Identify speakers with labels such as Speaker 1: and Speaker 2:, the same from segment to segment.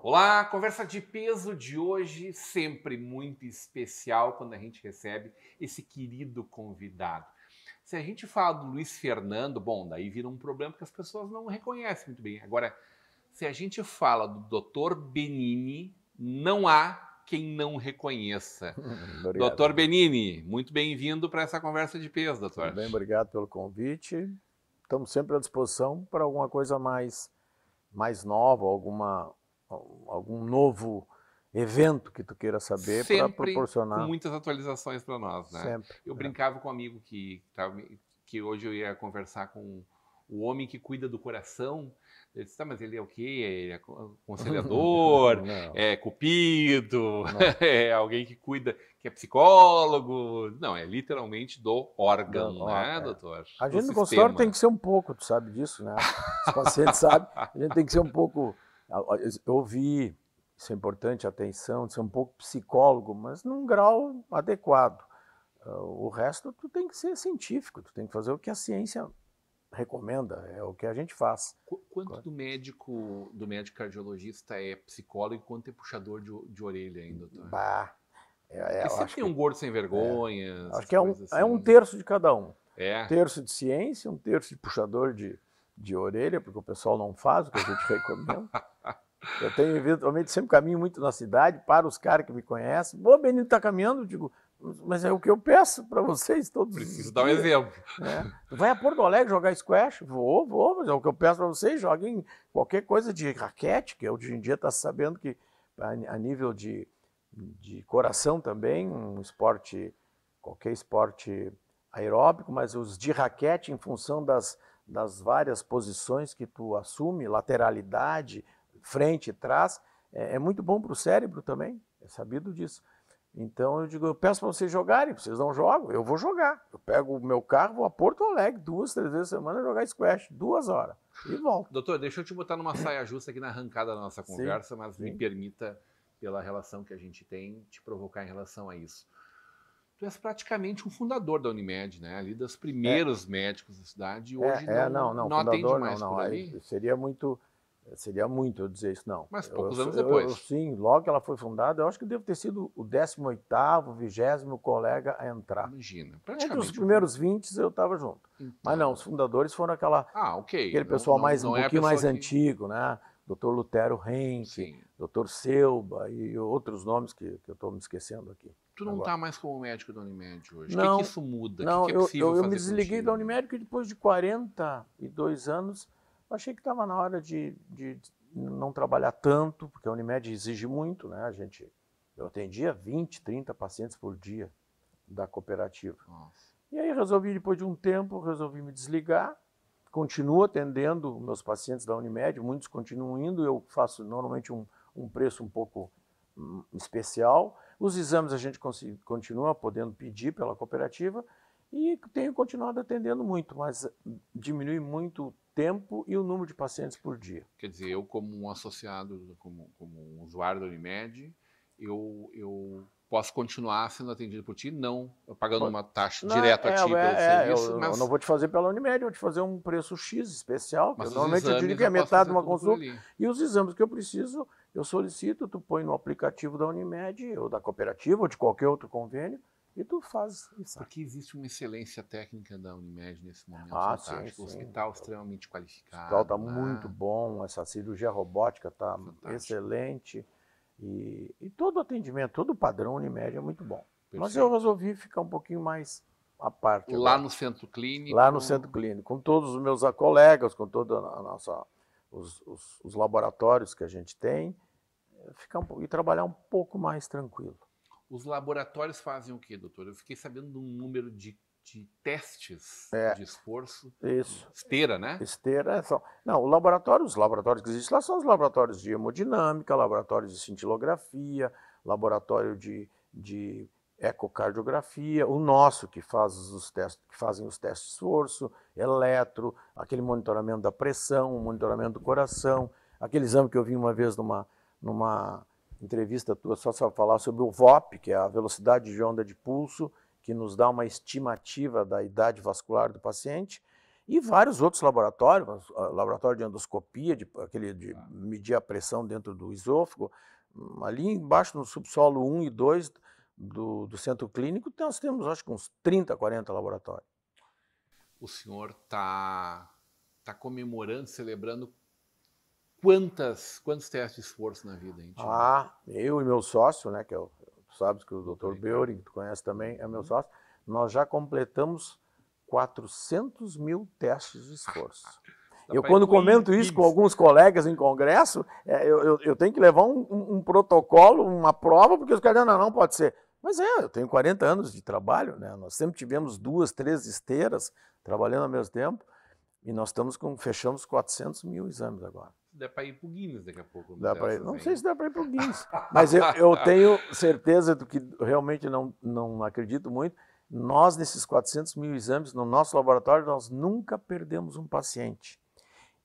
Speaker 1: Olá, conversa de peso de hoje, sempre muito especial quando a gente recebe esse querido convidado. Se a gente fala do Luiz Fernando, bom, daí vira um problema porque as pessoas não reconhecem muito bem. Agora, se a gente fala do Dr. Benini, não há quem não reconheça.
Speaker 2: Obrigado.
Speaker 1: Dr. Benini, muito bem-vindo para essa conversa de peso,
Speaker 2: Tudo
Speaker 1: doutor.
Speaker 2: bem, obrigado pelo convite. Estamos sempre à disposição para alguma coisa mais nova, algum novo evento que tu queira saber para
Speaker 1: Sempre com
Speaker 2: proporcionar.
Speaker 1: muitas atualizações para nós, né?
Speaker 2: Sempre.
Speaker 1: Eu brincava com um amigo que hoje eu ia conversar com o homem que cuida do coração. Ele disse, tá, mas ele é o quê? Ele é aconselhador,
Speaker 2: Não,
Speaker 1: é cupido,
Speaker 2: não.
Speaker 1: é alguém que cuida, que é psicólogo. Não, é literalmente do órgão,
Speaker 2: Ó,
Speaker 1: né, doutor?
Speaker 2: a
Speaker 1: Do
Speaker 2: gente no consultório tem
Speaker 1: sistema.
Speaker 2: que ser um pouco, tu sabe disso, né? Os pacientes sabem, a gente tem que ser um pouco, ouvir, isso é importante, atenção, ser um pouco psicólogo, mas num grau adequado. O resto tu tem que ser científico, tu tem que fazer o que a ciência recomenda, é o que a gente faz.
Speaker 1: Quanto do médico cardiologista é psicólogo e quanto é puxador de orelha ainda, doutor?
Speaker 2: Bah,
Speaker 1: Porque
Speaker 2: eu
Speaker 1: sempre tem um gordo sem vergonha,
Speaker 2: acho
Speaker 1: essas
Speaker 2: que
Speaker 1: coisas
Speaker 2: é um
Speaker 1: assim.
Speaker 2: terço de cada um. Um
Speaker 1: É.
Speaker 2: terço de ciência, um terço de puxador de orelha, porque o pessoal não faz o que a gente recomenda. Eu tenho eventualmente sempre caminho muito na cidade, para os caras que me conhecem. Ô, Benito, tá caminhando? Eu digo, mas é o que eu peço para vocês todos os
Speaker 1: Preciso
Speaker 2: dias.
Speaker 1: dar um exemplo.
Speaker 2: Né? Vai a Porto Alegre jogar squash? Vou, mas é o que eu peço para vocês, joguem qualquer coisa de raquete, que hoje em dia está se sabendo que a nível de coração também, um esporte, qualquer esporte aeróbico, mas os de raquete em função das várias posições que tu assume, lateralidade, frente e trás, é muito bom para o cérebro também, é sabido disso. Então eu digo, eu peço para vocês jogarem, vocês não jogam, eu vou jogar. Eu pego o meu carro, vou a Porto Alegre 2, 3 vezes a semana jogar squash, 2 horas, e volto.
Speaker 1: Doutor, deixa eu te botar numa saia justa aqui na arrancada da nossa
Speaker 2: Sim,
Speaker 1: conversa, mas me
Speaker 2: sim.
Speaker 1: permita, pela relação que a gente tem, te provocar em relação a isso. Tu és praticamente um fundador da Unimed, né? Ali dos
Speaker 2: É,
Speaker 1: primeiros médicos da cidade, e hoje não atende
Speaker 2: fundador
Speaker 1: mais
Speaker 2: não.
Speaker 1: por
Speaker 2: Aí
Speaker 1: ali,
Speaker 2: seria muito eu dizer isso, não.
Speaker 1: mas poucos anos depois.
Speaker 2: Sim, logo que ela foi fundada, eu acho que devo ter sido o 18º, 20º colega a entrar.
Speaker 1: Imagina,
Speaker 2: Entre os
Speaker 1: praticamente.
Speaker 2: primeiros 20 eu estava junto. Mas não,
Speaker 1: Então,
Speaker 2: os fundadores foram
Speaker 1: ok.
Speaker 2: aquele
Speaker 1: Não,
Speaker 2: pessoal
Speaker 1: não,
Speaker 2: um
Speaker 1: não é a
Speaker 2: pouquinho
Speaker 1: pessoa
Speaker 2: mais
Speaker 1: que.
Speaker 2: antigo, né? Dr. Lutero Henke,
Speaker 1: Sim.
Speaker 2: Dr. Selba e outros nomes que eu estou me esquecendo aqui.
Speaker 1: Tu não
Speaker 2: Agora.
Speaker 1: tá mais como médico da Unimed hoje. O que
Speaker 2: Não,
Speaker 1: isso muda? O
Speaker 2: não,
Speaker 1: que é possível
Speaker 2: eu
Speaker 1: fazer
Speaker 2: me desliguei
Speaker 1: contigo?
Speaker 2: da Unimed depois de 42 anos. Achei que estava na hora de não trabalhar tanto, porque a Unimed exige muito, né? Eu atendia 20, 30 pacientes por dia da cooperativa.
Speaker 1: Nossa.
Speaker 2: E aí depois de um tempo, resolvi me desligar. Continuo atendendo meus pacientes da Unimed, muitos continuam indo, eu faço normalmente um preço um pouco especial. Os exames a gente continua podendo pedir pela cooperativa e tenho continuado atendendo muito, mas diminui muito o tempo e o número de pacientes por dia.
Speaker 1: Quer dizer, eu como um associado, como um usuário da Unimed, eu posso continuar sendo atendido por ti, não pagando uma taxa
Speaker 2: Não,
Speaker 1: direto a ti pelo serviço,
Speaker 2: eu não vou te fazer pela Unimed, eu vou te fazer um preço X especial, que
Speaker 1: mas os
Speaker 2: normalmente eu diria
Speaker 1: exames
Speaker 2: que é
Speaker 1: eu posso
Speaker 2: metade de
Speaker 1: fazer
Speaker 2: uma
Speaker 1: tudo por
Speaker 2: consulta,
Speaker 1: ali.
Speaker 2: e os exames que eu preciso, eu solicito, tu põe no aplicativo da Unimed, ou da cooperativa, ou de qualquer outro convênio, e tu faz e sai.
Speaker 1: Porque existe uma excelência técnica da Unimed nesse momento
Speaker 2: Sim.
Speaker 1: fantástico. O hospital extremamente
Speaker 2: O hospital
Speaker 1: qualificado,
Speaker 2: está muito
Speaker 1: né?
Speaker 2: bom, essa cirurgia robótica está excelente, e todo o atendimento, todo o padrão Unimed é muito bom. Mas eu resolvi ficar um pouquinho mais à parte
Speaker 1: Lá
Speaker 2: agora.
Speaker 1: no centro clínico.
Speaker 2: Lá no centro clínico, com todos os meus colegas, com toda a nossa, os laboratórios que a gente tem, e trabalhar um pouco mais tranquilo.
Speaker 1: Os laboratórios fazem o quê, doutor? Eu fiquei sabendo de um número de testes de esforço.
Speaker 2: Isso.
Speaker 1: Esteira, né?
Speaker 2: Esteira são. Não, os laboratórios que existem lá são os laboratórios de hemodinâmica, laboratórios de cintilografia, laboratório de ecocardiografia, o nosso que fazem os testes de esforço, eletro, aquele monitoramento da pressão, o monitoramento do coração, aquele exame que eu vi uma vez numa entrevista tua só falar sobre o VOP, que é a velocidade de onda de pulso, que nos dá uma estimativa da idade vascular do paciente, E vários outros laboratórios, laboratório de endoscopia, aquele de medir a pressão dentro do esôfago. Ali embaixo, no subsolo 1 e 2 do centro clínico, nós temos acho que uns 30, 40 laboratórios.
Speaker 1: O senhor está comemorando, celebrando quantos testes de esforço na vida, hein?
Speaker 2: Eu e meu sócio, né, tu sabes que o Dr. Beuring, que tu conhece também, é meu sócio, nós já completamos 400 mil testes de esforço. Eu, quando comento isso com alguns colegas em congresso, eu tenho que levar um protocolo, uma prova, porque os caras não pode ser. Mas eu tenho 40 anos de trabalho, né? Nós sempre tivemos 2, 3 esteiras trabalhando ao mesmo tempo, e nós fechamos 400 mil exames agora.
Speaker 1: Dá para ir para o Guinness daqui a pouco.
Speaker 2: Não sei se dá para ir para o Guinness, mas eu tenho certeza do que realmente não acredito muito. Nós, nesses 400 mil exames, no nosso laboratório, nós nunca perdemos um paciente.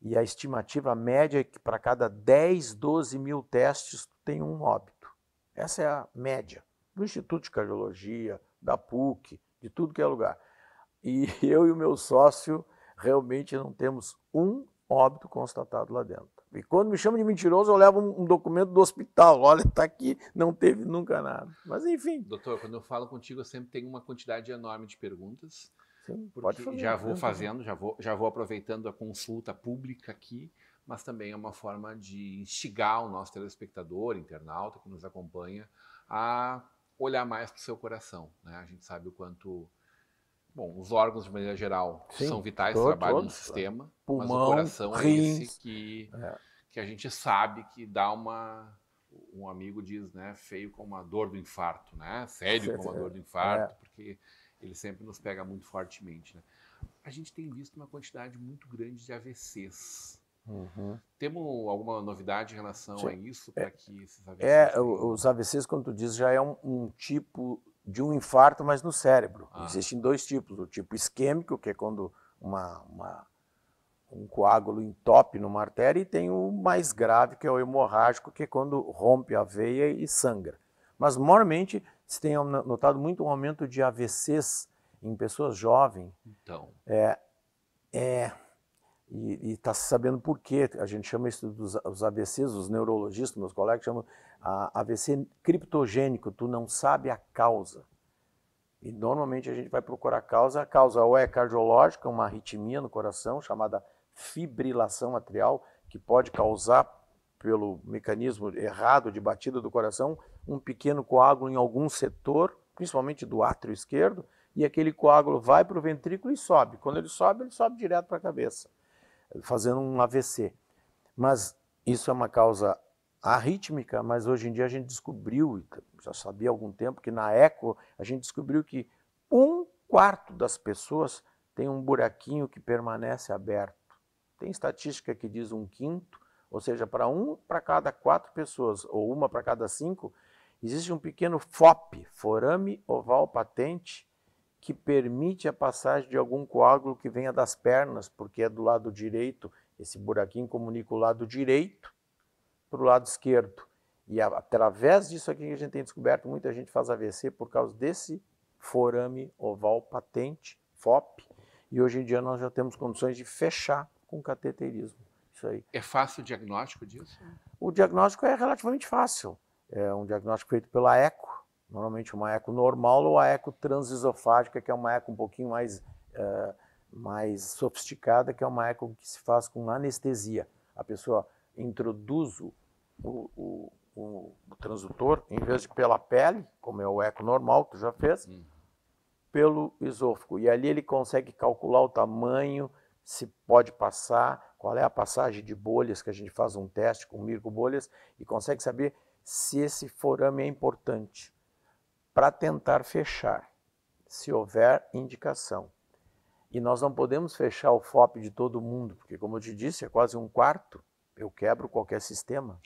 Speaker 2: E a estimativa média é que para cada 10, 12 mil testes, tem um óbito. Essa é a média do Instituto de Cardiologia, da PUC, de tudo que é lugar. E eu e o meu sócio realmente não temos um óbito constatado lá dentro. E quando me chamam de mentiroso, eu levo um documento do hospital. Olha, está aqui, não teve nunca nada. Mas enfim.
Speaker 1: Doutor, quando eu falo contigo, eu sempre tenho uma quantidade enorme de perguntas.
Speaker 2: Sim, pode fazer.
Speaker 1: Já vou fazendo, já vou aproveitando a consulta pública aqui, mas também é uma forma de instigar o nosso telespectador, internauta que nos acompanha, a olhar mais para o seu coração, né? A gente sabe o quanto... Bom, os órgãos, de maneira geral, são vitais, trabalham no sistema,
Speaker 2: pulmão,
Speaker 1: mas o coração
Speaker 2: rins,
Speaker 1: é esse que a gente sabe que dá um amigo diz, né, feio como a dor do infarto, né? Sério como a dor do infarto, porque ele sempre nos pega muito fortemente, né? A gente tem visto uma quantidade muito grande de AVCs. Temos alguma novidade em relação a isso, para que esses AVCs...
Speaker 2: Os AVCs, quando tu diz, já é um tipo de um infarto, mas no cérebro. Existem 2 tipos. O tipo isquêmico, que é quando um coágulo entope numa artéria, e tem o mais grave, que é o hemorrágico, que é quando rompe a veia e sangra. Mas, normalmente, se tem notado muito um aumento de AVCs em pessoas jovens.
Speaker 1: Então.
Speaker 2: E está se sabendo por quê. A gente chama isso dos AVCs, os neurologistas, meus colegas chamam AVC criptogênico, tu não sabe a causa. E normalmente a gente vai procurar a causa ou é cardiológica, uma arritmia no coração, chamada fibrilação atrial, que pode causar, pelo mecanismo errado de batida do coração, um pequeno coágulo em algum setor, principalmente do átrio esquerdo, e aquele coágulo vai para o ventrículo e sobe. Quando ele sobe direto para a cabeça, fazendo um AVC. Mas isso é uma causa arrítmica, mas hoje em dia a gente descobriu, já sabia há algum tempo, que na eco a gente descobriu que 1/4 das pessoas tem um buraquinho que permanece aberto. Tem estatística que diz 1/5, ou seja, para cada 4 pessoas, ou 1 para cada 5, existe um pequeno FOP, forame oval patente, que permite a passagem de algum coágulo que venha das pernas, porque é do lado direito, esse buraquinho comunica o lado direito para o lado esquerdo. E através disso aqui que a gente tem descoberto, muita gente faz AVC por causa desse forame oval patente, FOP, e hoje em dia nós já temos condições de fechar com cateterismo. Isso aí.
Speaker 1: É fácil o diagnóstico disso?
Speaker 2: O diagnóstico é relativamente fácil. É um diagnóstico feito pela eco, normalmente uma eco normal ou a eco transesofágica, que é uma eco um pouquinho mais sofisticada, que é uma eco que se faz com anestesia. A pessoa introduz o transdutor, em vez de pela pele, como é o eco normal que tu já fez, pelo esôfago. E ali ele consegue calcular o tamanho, se pode passar, qual é a passagem de bolhas, que a gente faz um teste com microbolhas, e consegue saber se esse forame é importante para tentar fechar, se houver indicação. E nós não podemos fechar o FOP de todo mundo, porque, como eu te disse, é quase 1/4. Eu quebro qualquer sistema.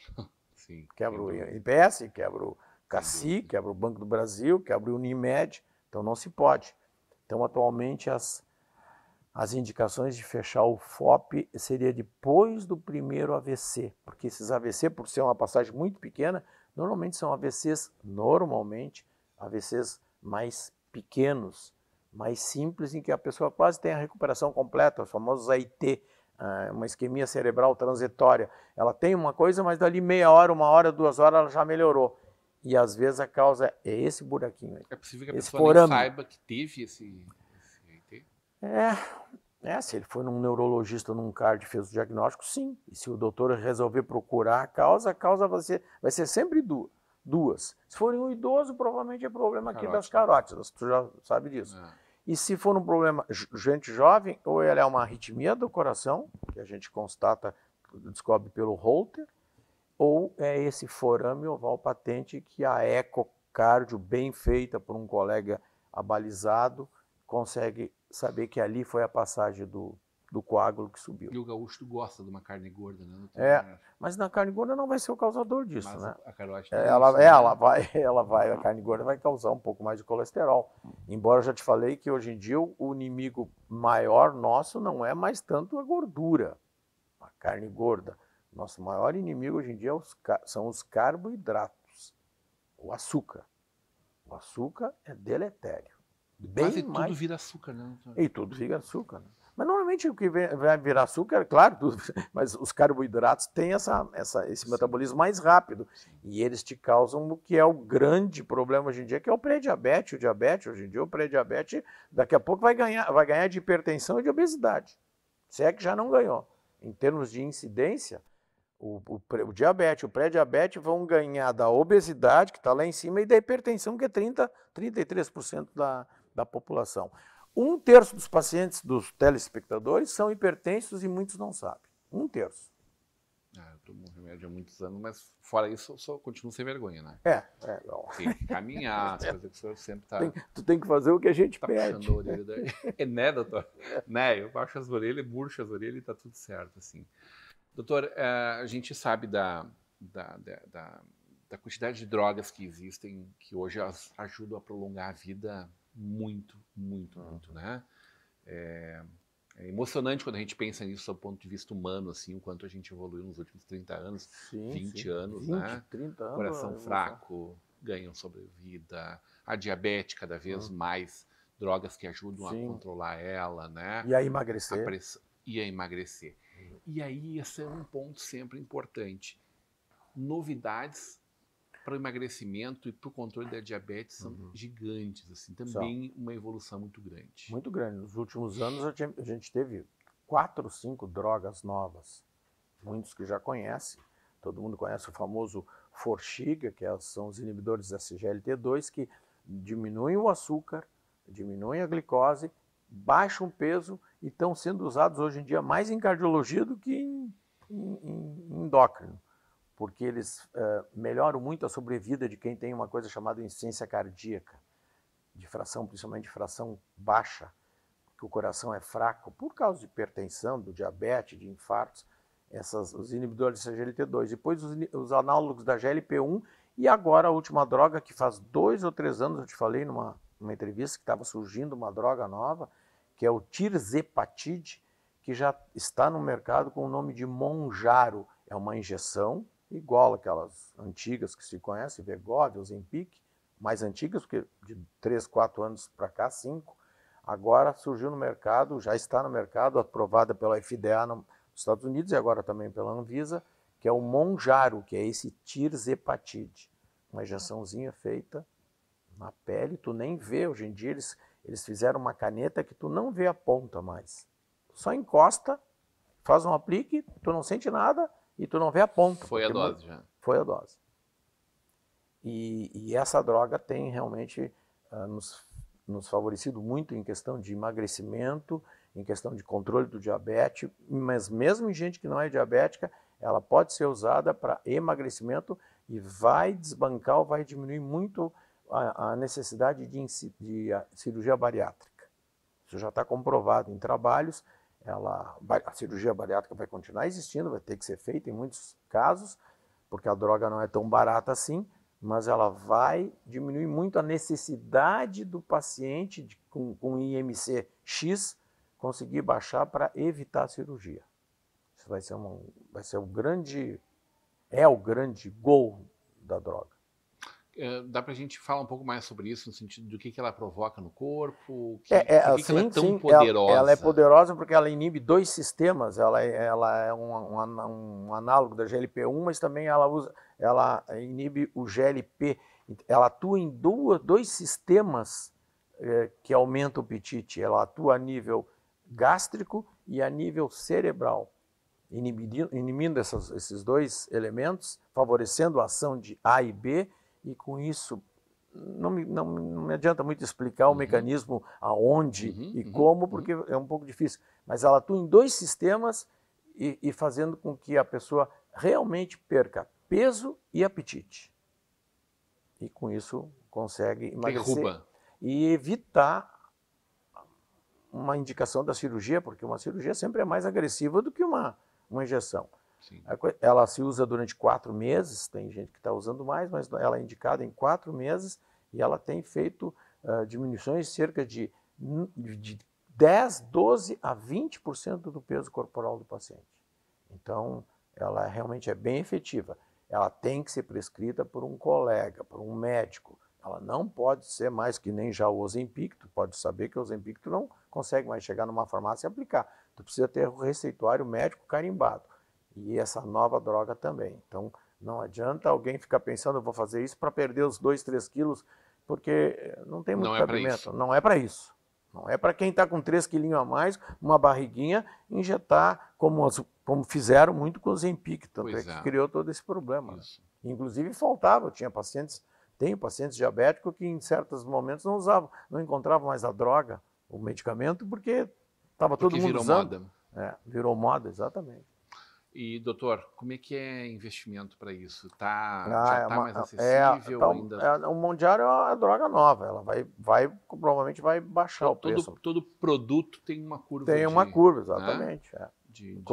Speaker 1: Sim,
Speaker 2: quebro o IPS, quebro o CACI, quebro o Banco do Brasil, quebro o Unimed. Então não se pode. Então, atualmente, as indicações de fechar o FOP seria depois do primeiro AVC, porque esses AVC, por ser uma passagem muito pequena, normalmente são AVCs mais pequenos, mais simples, em que a pessoa quase tem a recuperação completa, os famosos AIT, uma isquemia cerebral transitória. Ela tem uma coisa, mas dali meia hora, 1 hora, 2 horas, ela já melhorou. E às vezes a causa é esse buraquinho aí.
Speaker 1: É possível que a
Speaker 2: esse
Speaker 1: pessoa nem
Speaker 2: forame.
Speaker 1: saiba que teve esse AIT?
Speaker 2: Se ele for num neurologista, num cardio, fez o diagnóstico, sim. E se o doutor resolver procurar a causa vai ser sempre duas. Se for um idoso, provavelmente é problema aqui das carótidas, tu já sabe disso. E se for um problema gente jovem, ou ele é uma arritmia do coração, que a gente descobre pelo Holter, ou é esse forame oval patente que a ecocardio, bem feita por um colega abalizado, consegue saber que ali foi a passagem do coágulo que subiu.
Speaker 1: E o gaúcho gosta de uma carne gorda, né?
Speaker 2: Mas na carne gorda não vai ser o causador disso,
Speaker 1: mas
Speaker 2: né?
Speaker 1: A carótida
Speaker 2: a carne gorda vai causar um pouco mais de colesterol. Embora eu já te falei que hoje em dia o inimigo maior nosso não é mais tanto a gordura, a carne gorda. Nosso maior inimigo hoje em dia são os carboidratos, o açúcar. O açúcar é deletério.
Speaker 1: Quase tudo vira açúcar, né?
Speaker 2: E tudo vira açúcar, né? Mas normalmente o que vai virar açúcar, claro, mas os carboidratos têm esse metabolismo mais rápido. E eles te causam o que é o grande problema hoje em dia, que é o pré-diabetes. O diabetes, hoje em dia, o pré-diabetes, daqui a pouco vai ganhar de hipertensão e de obesidade. Se é que já não ganhou. Em termos de incidência, o diabetes, o pré-diabetes vão ganhar da obesidade, que está lá em cima, e da hipertensão, que é 33% da população. 1/3 dos pacientes, dos telespectadores, são hipertensos e muitos não sabem. 1/3.
Speaker 1: Eu tomo remédio há muitos anos, mas fora isso, eu só continuo sem vergonha, né?
Speaker 2: Não.
Speaker 1: Tem que caminhar, as coisas que o senhor sempre tá...
Speaker 2: Tu tem que fazer o que a gente pede.
Speaker 1: Puxando a orelha daí. Né, doutor? Né, eu baixo as orelhas, murcho as orelhas e tá tudo certo, assim. Doutor, a gente sabe da quantidade de drogas que existem, que hoje ajudam a prolongar a vida muito, né? É emocionante quando a gente pensa nisso do ponto de vista humano, assim, o quanto a gente evoluiu nos últimos 30 anos, 20 anos, 20, né?
Speaker 2: 30 anos.
Speaker 1: Coração fraco, ganham sobrevida, a diabetes cada vez mais, drogas que ajudam a controlar ela, né?
Speaker 2: E a emagrecer.
Speaker 1: E a emagrecer. E aí, esse é um ponto sempre importante. Novidades para o emagrecimento e para o controle da diabetes são gigantes, assim, também uma evolução muito grande.
Speaker 2: Muito grande. Nos últimos anos a gente teve 4 ou 5 drogas novas, muitos que já conhecem. Todo mundo conhece o famoso Forxiga, que são os inibidores da SGLT2, que diminuem o açúcar, diminuem a glicose, baixam o peso e estão sendo usados hoje em dia mais em cardiologia do que em endócrino, porque eles melhoram muito a sobrevida de quem tem uma coisa chamada insuficiência cardíaca, principalmente de fração baixa, que o coração é fraco por causa de hipertensão, do diabetes, de infartos, os inibidores da GLT2, depois os análogos da GLP-1 e agora a última droga que faz 2 ou 3 anos, eu te falei numa entrevista que estava surgindo uma droga nova, que é o tirzepatide, que já está no mercado com o nome de Mounjaro. É uma injeção igual aquelas antigas que se conhece, Wegovy, Ozempic, mais antigas, porque de 3, 4 anos para cá, 5. Agora surgiu no mercado, já está no mercado, aprovada pela FDA nos Estados Unidos e agora também pela Anvisa, que é o Mounjaro, que é esse tirzepatide. Uma injeçãozinha feita na pele, tu nem vê. Hoje em dia eles fizeram uma caneta que tu não vê a ponta mais. Só encosta, faz um aplique, tu não sente nada e tu não vê a ponta.
Speaker 1: Foi a dose já.
Speaker 2: Foi a dose. E essa droga tem realmente nos favorecido muito em questão de emagrecimento, em questão de controle do diabetes, mas mesmo em gente que não é diabética, ela pode ser usada para emagrecimento e vai desbancar ou vai diminuir muito a necessidade de cirurgia bariátrica. Isso já está comprovado em trabalhos. A cirurgia bariátrica vai continuar existindo, vai ter que ser feita em muitos casos, porque a droga não é tão barata assim, mas ela vai diminuir muito a necessidade do paciente com IMC X conseguir baixar para evitar a cirurgia. Isso é o grande gol da droga.
Speaker 1: Dá para a gente falar um pouco mais sobre isso, no sentido do que ela provoca no corpo? Por que ela é tão poderosa?
Speaker 2: Ela é poderosa porque ela inibe 2 sistemas. Ela é um análogo da GLP-1, mas também ela inibe o GLP. Ela atua em 2 sistemas que aumentam o apetite. Ela atua a nível gástrico e a nível cerebral, inibindo esses 2 elementos, favorecendo a ação de A e B. E com isso, não me adianta muito explicar o mecanismo aonde e como, porque é um pouco difícil. Mas ela atua em 2 sistemas e fazendo com que a pessoa realmente perca peso e apetite. E com isso consegue emagrecer e evitar uma indicação da cirurgia, porque uma cirurgia sempre é mais agressiva do que uma injeção. Sim. Ela se usa durante 4 meses, tem gente que está usando mais, mas ela é indicada em 4 meses e ela tem feito diminuições de cerca de 10, 12 a 20% do peso corporal do paciente. Então, ela realmente é bem efetiva. Ela tem que ser prescrita por um colega, por um médico. Ela não pode ser mais que nem já o Ozempic. Tu pode saber que o Ozempic tu não consegue mais chegar numa farmácia e aplicar. Tu precisa ter o receituário médico carimbado. E essa nova droga também. Então, não adianta alguém ficar pensando, eu vou fazer isso para perder os 2, 3 quilos, porque não tem muito cabimento. Não é para isso. Não é para quem está com 3 quilinhos a mais, uma barriguinha, injetar, como fizeram muito com o Ozempic, tanto é que criou todo esse problema. Né? Inclusive faltava, tenho pacientes diabéticos que em certos momentos não encontravam mais a droga, o medicamento, porque estava todo mundo usando. Moda. Virou moda, exatamente.
Speaker 1: E, doutor, como é que é investimento para isso? Já está mais acessível?
Speaker 2: O Mondiário é uma droga nova, ela provavelmente vai baixar o preço.
Speaker 1: Todo produto tem uma curva.
Speaker 2: Tem uma curva, exatamente.
Speaker 1: Né? De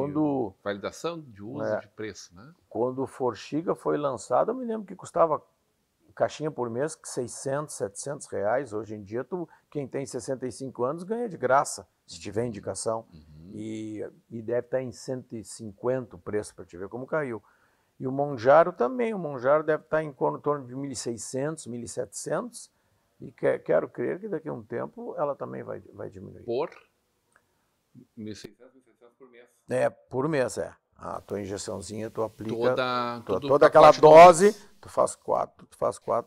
Speaker 1: validação, de uso, de preço. Né?
Speaker 2: Quando o Forxiga foi lançado, eu me lembro que custava caixinha por mês, 600, 700 reais. Hoje em dia, quem tem 65 anos ganha de graça, se tiver indicação. E deve estar em 150 o preço, para te ver como caiu. E o Monjaro também. O Monjaro deve estar em torno de 1.600, 1.700. E quero crer que daqui a um tempo ela também vai diminuir.
Speaker 1: Por 1.600, 1.700 por mês.
Speaker 2: Por mês, A tua injeçãozinha, tu aplica
Speaker 1: toda
Speaker 2: aquela dose, tu faz 4.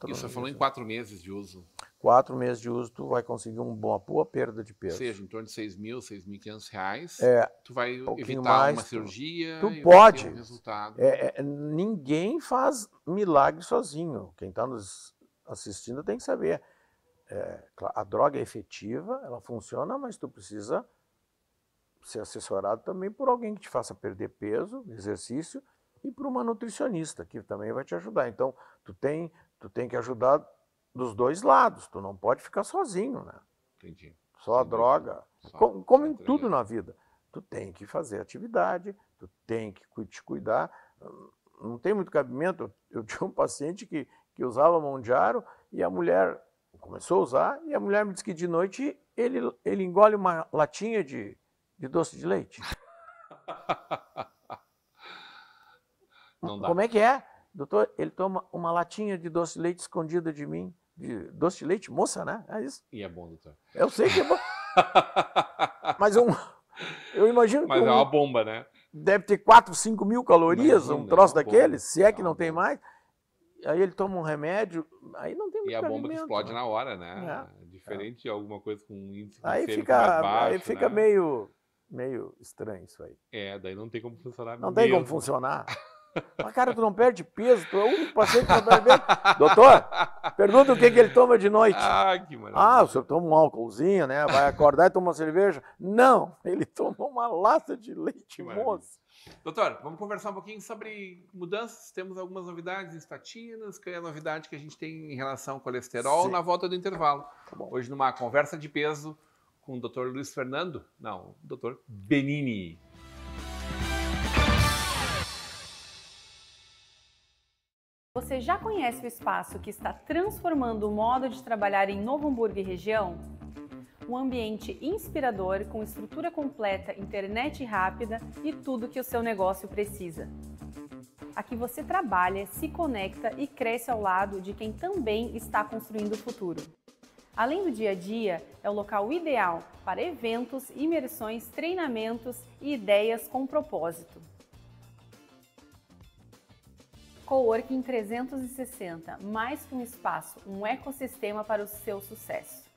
Speaker 1: Isso você falou em 4 meses de uso.
Speaker 2: 4 meses de uso, tu vai conseguir uma boa perda de peso.
Speaker 1: Ou seja, em torno de 6.000, 6.500 reais, tu vai evitar
Speaker 2: mais,
Speaker 1: uma cirurgia
Speaker 2: tu
Speaker 1: e
Speaker 2: pode.
Speaker 1: Ter um resultado.
Speaker 2: Ninguém faz milagre sozinho. Quem está nos assistindo tem que saber. A droga é efetiva, ela funciona, mas tu precisa ser assessorado também por alguém que te faça perder peso, exercício, e por uma nutricionista, que também vai te ajudar. Então, tu tem que ajudar dos 2 lados, tu não pode ficar sozinho, né?
Speaker 1: Entendi.
Speaker 2: Só a droga. Como em tudo na vida. Tu tem que fazer atividade, tu tem que te cuidar. Não tem muito cabimento. Eu tinha um paciente que usava Mondiaro e a mulher começou a usar e a mulher me disse que de noite ele engole uma latinha de doce de leite.
Speaker 1: Não dá.
Speaker 2: Como é que é? Doutor, ele toma uma latinha de doce de leite escondida de mim. De doce de leite, moça, né? É isso.
Speaker 1: E é bom, doutor.
Speaker 2: Eu sei que é bom. Mas eu imagino
Speaker 1: que... Mas é uma bomba, né?
Speaker 2: Deve ter 4, 5 mil calorias, um troço daqueles, se é que não tem mais. Aí ele toma um remédio, aí não tem muito cabimento.
Speaker 1: E a bomba que explode na hora, né? Diferente de alguma coisa com um índice
Speaker 2: aí
Speaker 1: glicêmico mais baixo,
Speaker 2: aí fica
Speaker 1: né?
Speaker 2: meio estranho isso aí.
Speaker 1: Daí não tem como funcionar.
Speaker 2: Não tem como funcionar. Mas, cara, tu não perde peso, tu é o único paciente que não perde peso. Doutor, pergunta o que ele toma de noite.
Speaker 1: Que maravilha.
Speaker 2: O senhor toma um álcoolzinho, né? Vai acordar e toma uma cerveja. Não, ele toma uma lata de leite moço.
Speaker 1: Doutor, vamos conversar um pouquinho sobre mudanças. Temos algumas novidades em estatinas, que é a novidade que a gente tem em relação ao colesterol na volta do intervalo. Hoje, numa conversa de peso com o Dr. Luiz Fernando, o Dr. Benini.
Speaker 3: Você já conhece o espaço que está transformando o modo de trabalhar em Novo Hamburgo e região? Um ambiente inspirador com estrutura completa, internet rápida e tudo que o seu negócio precisa. a que você trabalha, se conecta e cresce ao lado de quem também está construindo o futuro. Além do dia a dia, é o local ideal para eventos, imersões, treinamentos e ideias com propósito. Coworking 360, mais que um espaço, um ecossistema para o seu sucesso.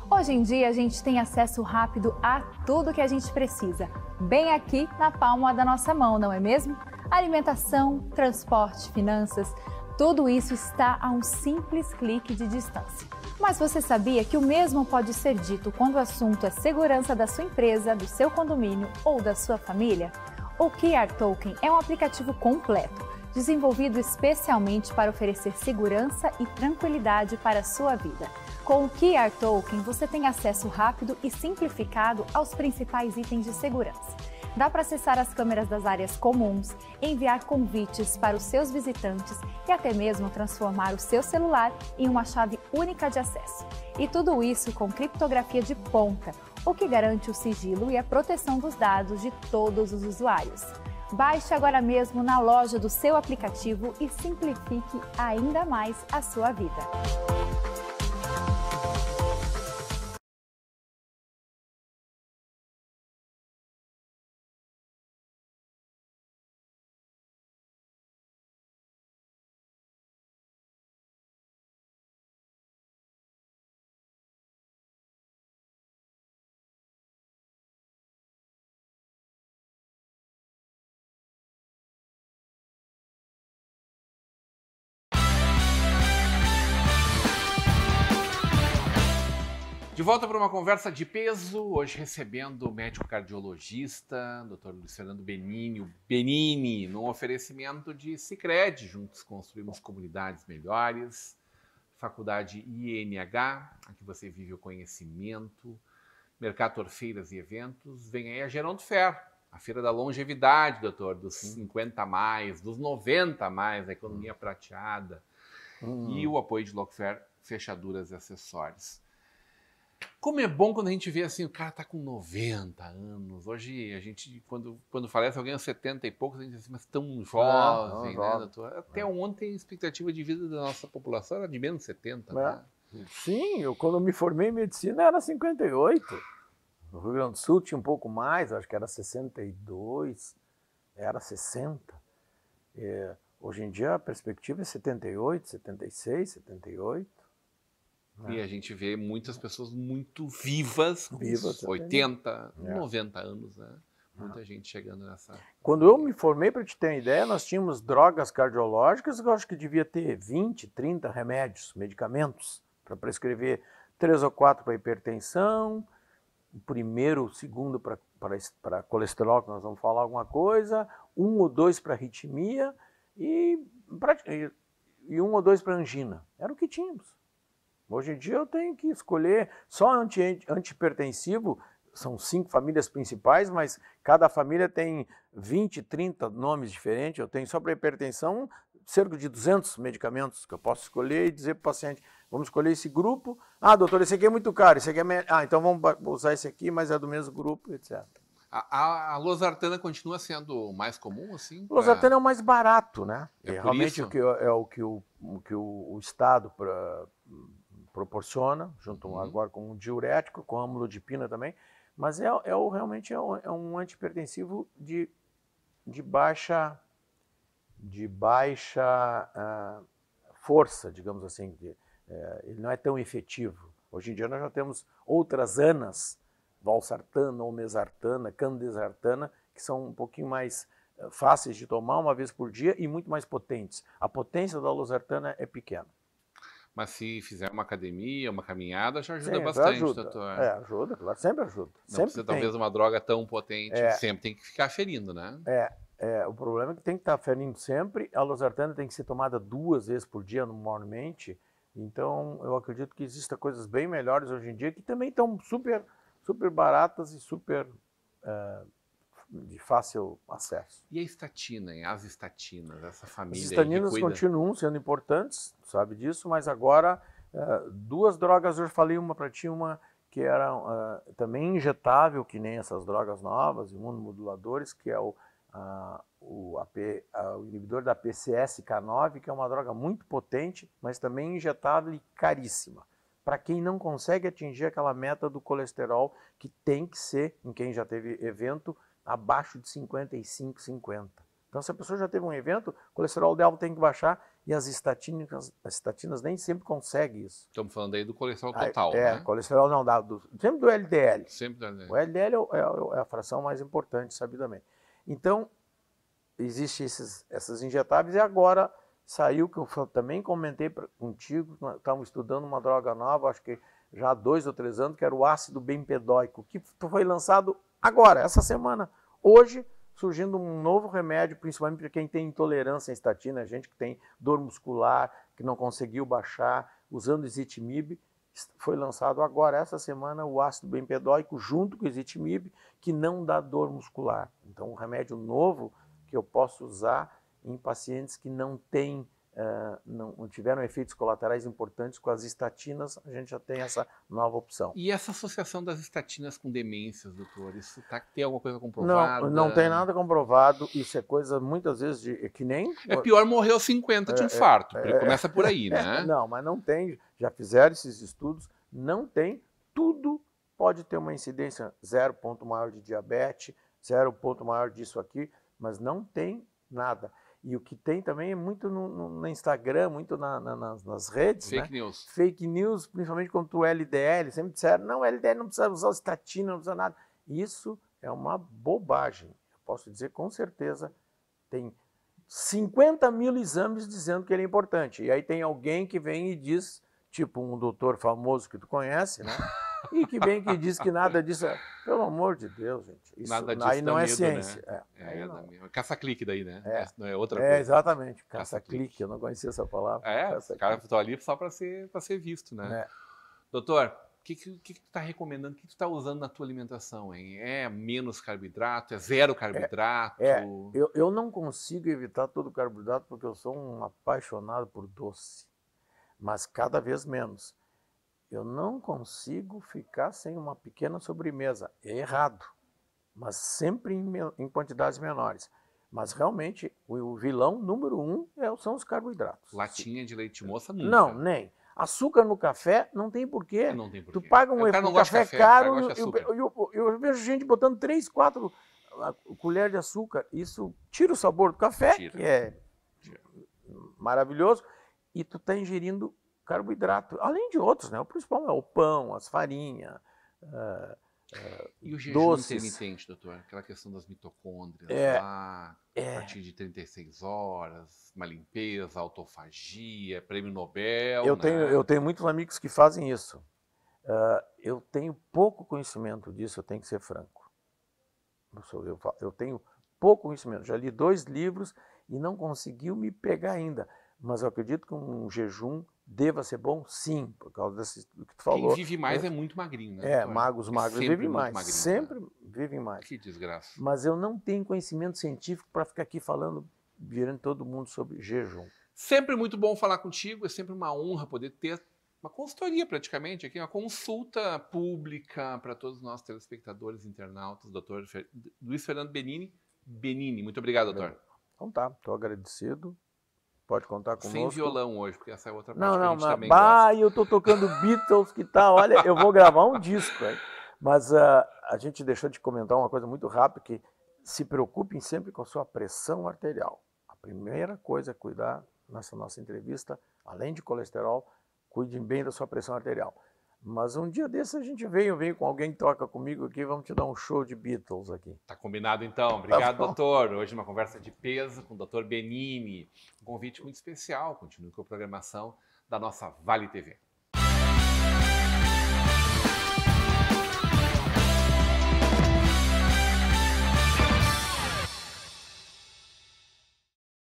Speaker 4: Hoje em dia a gente tem acesso rápido a tudo que a gente precisa, bem aqui na palma da nossa mão, não é mesmo? Alimentação, transporte, finanças, tudo isso está a um simples clique de distância. Mas você sabia que o mesmo pode ser dito quando o assunto é segurança da sua empresa, do seu condomínio ou da sua família? O QR Token é um aplicativo completo, desenvolvido especialmente para oferecer segurança e tranquilidade para a sua vida. Com o QR Token, você tem acesso rápido e simplificado aos principais itens de segurança. Dá para acessar as câmeras das áreas comuns, enviar convites para os seus visitantes e até mesmo transformar o seu celular em uma chave única de acesso. E tudo isso com criptografia de ponta, o que garante o sigilo e a proteção dos dados de todos os usuários. Baixe agora mesmo na loja do seu aplicativo e simplifique ainda mais a sua vida.
Speaker 1: De volta para uma conversa de peso, hoje recebendo o médico cardiologista, Dr. Luiz Fernando Benini, o Benini, num oferecimento de Sicredi. Juntos construímos comunidades melhores. Faculdade INH, aqui você vive o conhecimento. Mercator Feiras e Eventos. Vem aí a Geronto Fair, a feira da longevidade, doutor, dos 50 a mais, dos 90 a mais, a economia prateada. E o apoio de Lockfair, fechaduras e acessórios. Como é bom quando a gente vê assim, o cara tá com 90 anos. Hoje a gente, quando falece alguém aos 70 e poucos, a gente diz assim, mas tão jovem, né, doutor? Até ontem a expectativa de vida da nossa população era de menos 70, né?
Speaker 2: Sim, quando me formei em medicina era 58. No Rio Grande do Sul tinha um pouco mais, acho que era 62, era 60. Hoje em dia a perspectiva é 78, 76, 78.
Speaker 1: E a gente vê muitas pessoas muito vivas, com 80, 90 anos, né? Muita gente chegando nessa...
Speaker 2: Quando eu me formei, para te ter uma ideia, nós tínhamos drogas cardiológicas, eu acho que devia ter 20, 30 remédios, medicamentos, para prescrever 3 ou 4 para hipertensão, o primeiro, o segundo para colesterol, que nós vamos falar alguma coisa, 1 ou 2 para arritmia e 1 ou 2 para angina. Era o que tínhamos. Hoje em dia eu tenho que escolher só antihipertensivo, são 5 famílias principais, mas cada família tem 20, 30 nomes diferentes. Eu tenho só para hipertensão cerca de 200 medicamentos que eu posso escolher e dizer para o paciente, vamos escolher esse grupo. Ah, doutor, esse aqui é muito caro, esse aqui é... então vamos usar esse aqui, mas é do mesmo grupo, etc.
Speaker 1: A losartana continua sendo mais comum, assim?
Speaker 2: Losartana é o mais barato, né?
Speaker 1: Realmente
Speaker 2: o que o Estado proporciona, junto agora com o diurético, com a amlodipina também, mas realmente é um antihipertensivo de baixa força, digamos assim. Ele não é tão efetivo. Hoje em dia nós já temos outras ANAs, valsartana, olmesartana, candesartana, que são um pouquinho mais fáceis de tomar uma vez por dia e muito mais potentes. A potência da losartana é pequena.
Speaker 1: Mas se fizer uma academia, uma caminhada, já ajuda bastante, doutor.
Speaker 2: Ajuda, claro, sempre ajuda.
Speaker 1: Não
Speaker 2: sempre
Speaker 1: precisa, talvez, uma droga tão potente, sempre tem que ficar ferindo, né?
Speaker 2: O problema é que tem que estar ferindo sempre. A losartana tem que ser tomada 2 vezes por dia, normalmente. Então, eu acredito que existam coisas bem melhores hoje em dia, que também estão super baratas e super de fácil acesso.
Speaker 1: E a estatina, as estatinas, essa família?
Speaker 2: As estatinas continuam sendo importantes, sabe disso, mas agora 2 drogas, eu falei uma para ti, uma que era também injetável, que nem essas drogas novas, imunomoduladores, que é o inibidor da PCSK9, que é uma droga muito potente, mas também injetável e caríssima. Para quem não consegue atingir aquela meta do colesterol, que tem que ser, em quem já teve evento, abaixo de 55, 50. Então, se a pessoa já teve um evento, o colesterol dela tem que baixar e as estatinas nem sempre conseguem isso.
Speaker 1: Estamos falando aí do colesterol total,
Speaker 2: né? Colesterol não dá, sempre do LDL.
Speaker 1: Sempre do LDL.
Speaker 2: O LDL é a fração mais importante, sabidamente. Então, existem essas injetáveis e agora saiu, que eu também comentei contigo, estamos estudando uma droga nova, acho que já há 2 ou 3 anos, que era o ácido bempedóico, que foi lançado agora, essa semana. Hoje, surgindo um novo remédio, principalmente para quem tem intolerância à estatina, gente que tem dor muscular, que não conseguiu baixar, usando ezetimibe. Foi lançado agora, essa semana, o ácido bempedóico junto com o ezetimibe, que não dá dor muscular. Então, um remédio novo que eu posso usar em pacientes que não tiveram efeitos colaterais importantes com as estatinas, a gente já tem essa nova opção.
Speaker 1: E essa associação das estatinas com demências, doutor, isso tem alguma coisa comprovada?
Speaker 2: Não tem nada comprovado, isso é coisa muitas vezes que nem...
Speaker 1: É pior morrer aos 50 de infarto, porque começa por aí, né?
Speaker 2: Não, mas não tem, já fizeram esses estudos, não tem, tudo pode ter uma incidência 0 ponto maior de diabetes, 0 ponto maior disso aqui, mas não tem nada. E o que tem também é muito no Instagram, muito nas redes.
Speaker 1: Fake news.
Speaker 2: Fake news, principalmente contra o LDL. Sempre disseram, não, o LDL não precisa usar estatina, não precisa nada. Isso é uma bobagem. Eu posso dizer com certeza, tem 50 mil exames dizendo que ele é importante. E aí tem alguém que vem e diz, tipo um doutor famoso que tu conhece, né? E que vem que diz que nada disso. Pelo amor de Deus, gente. Isso
Speaker 1: nada disso
Speaker 2: aí não é
Speaker 1: medo,
Speaker 2: ciência.
Speaker 1: Né? Caça-clique daí, né? Não é outra
Speaker 2: coisa.
Speaker 1: coisa.
Speaker 2: Exatamente. Caça-clique, eu não conhecia essa palavra.
Speaker 1: Os caras estão ali só para ser visto, né? Doutor, o que tu está recomendando? O que tu está usando na tua alimentação, hein? É menos carboidrato? É zero carboidrato?
Speaker 2: Eu não consigo evitar todo o carboidrato porque eu sou um apaixonado por doce. Mas cada vez menos. Eu não consigo ficar sem uma pequena sobremesa. É errado, mas sempre em quantidades menores. Mas realmente, o vilão número 1 são os carboidratos.
Speaker 1: Latinha de leite moça nunca.
Speaker 2: Não, nem. Açúcar no café não tem porquê.
Speaker 1: Não tem porquê.
Speaker 2: Tu paga um café caro, eu vejo gente botando 3, 4 colheres de açúcar. Isso tira o sabor do café, que é maravilhoso, e tu está ingerindo carboidrato, além de outros, né? O principal é o pão, as farinhas,
Speaker 1: e o jejum
Speaker 2: doces.
Speaker 1: intermitente, doutor? Aquela questão das mitocôndrias a partir de 36 horas, uma limpeza, autofagia, prêmio Nobel.
Speaker 2: Eu tenho muitos amigos que fazem isso. Eu tenho pouco conhecimento disso, eu tenho que ser franco. Eu tenho pouco conhecimento. Já li 2 livros e não conseguiu me pegar ainda. Mas eu acredito que um jejum deva ser bom, sim, por causa do que tu falou.
Speaker 1: Quem vive mais é muito magrinho, né?
Speaker 2: Magros vivem mais, magrinho, sempre vivem mais.
Speaker 1: Que desgraça.
Speaker 2: Mas eu não tenho conhecimento científico para ficar aqui falando, virando todo mundo sobre jejum.
Speaker 1: Sempre muito bom falar contigo, é sempre uma honra poder ter uma consultoria praticamente aqui, uma consulta pública para todos nós telespectadores, internautas, doutor Luiz Fernando Benini. Muito obrigado, doutor.
Speaker 2: Então tá, estou agradecido. Pode contar conosco.
Speaker 1: Sem violão hoje, porque essa é outra parte
Speaker 2: que
Speaker 1: a gente também gosta.
Speaker 2: Eu tô tocando Beatles, que tal? Olha, eu vou gravar um disco. Hein? Mas a gente deixou de comentar uma coisa muito rápida, que se preocupem sempre com a sua pressão arterial. A primeira coisa é cuidar, nessa nossa entrevista, além de colesterol, cuidem bem da sua pressão arterial. Mas um dia desse a gente veio com alguém que toca comigo aqui, vamos te dar um show de Beatles aqui.
Speaker 1: Tá combinado então. Obrigado, doutor. Hoje uma conversa de peso com o doutor Benini. Um convite muito especial. Continue com a programação da nossa Vale TV.